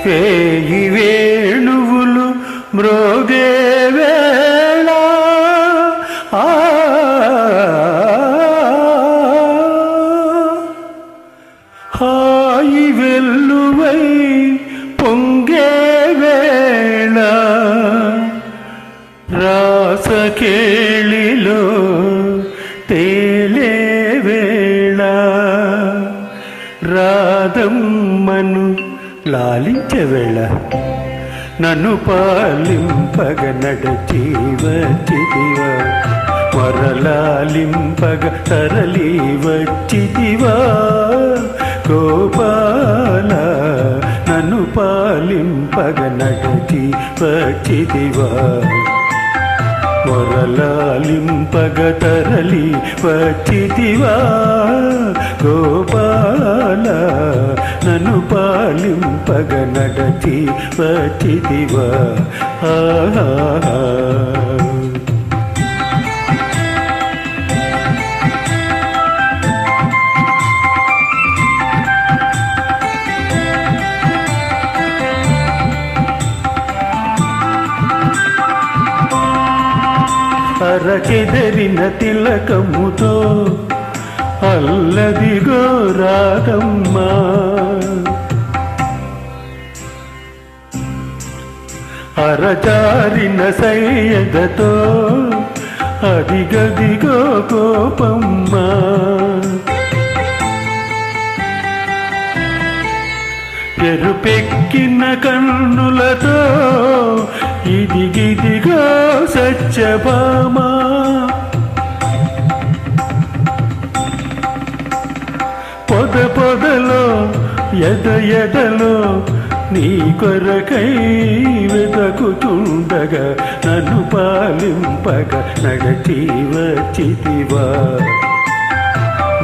వేయి వేణువులు మ్రోగే వేళ హాయి వెల్లువై పొంగే వేళ రాసకేళిలో తేలే వేళ రాధమ్మను లాలించే వేళ నన్ను పాలింపగ నడచి వచ్చిదివా మరలాలింపగ తరలి వచ్చిదివా గోపాల నన్ను పాలింపగ నడచి వచ్చిదివా మొరలాలింపగ తరలి వచ్చిదివా గోపాల నన్ను పాలింపగ నడచి వచ్చిదివా అరచెదరిన తిలకముతో అల్లదిగో రాధమ్మా అరచారిన సయ్యదతో అదిగదిగో కోపమ్మా ఎరుపెక్కిన కన్నులతో ఇదిగిదిగో సత్యభామా పొద పొదలో ఎదలో నీ కొరకై వెదకుతుండగా నన్ను పాలింపగ నడచి వచ్చిదివా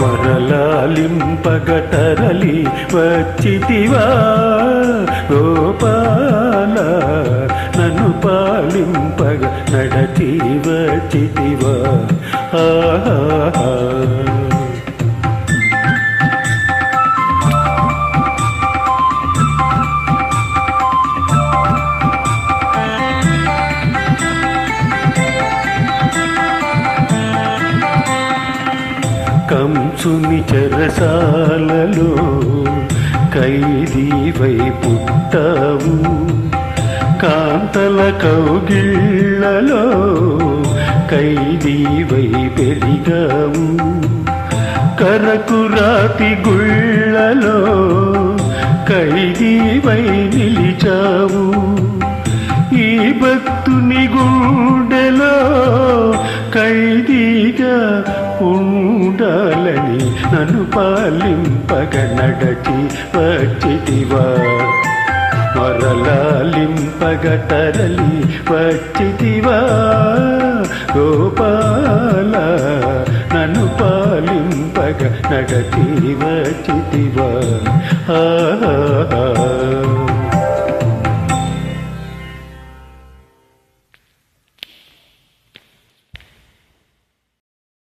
మరలాలింపగ తరలి వచ్చిదివా గోపాల నన్ను పాలింపగ నడచి వచ్చిదివా కంసుని చెరసాలలో ఖైదీవై పుట్టావు కాంతల కౌగిళ్లలో ఖైదీవై పెరిగావు కరకురాతి గుళ్ళలో ఖైదీవై నిలిచావు ఈ భక్తుని గుండెలో ఖైదీగా ఉండాలని నన్ను పాలింపగ నడచి వచ్చిదివా మరలాలింపగ తరలి వచ్చిదివా గోపాల నన్ను పాలింపగ నడచి వచ్చిదివా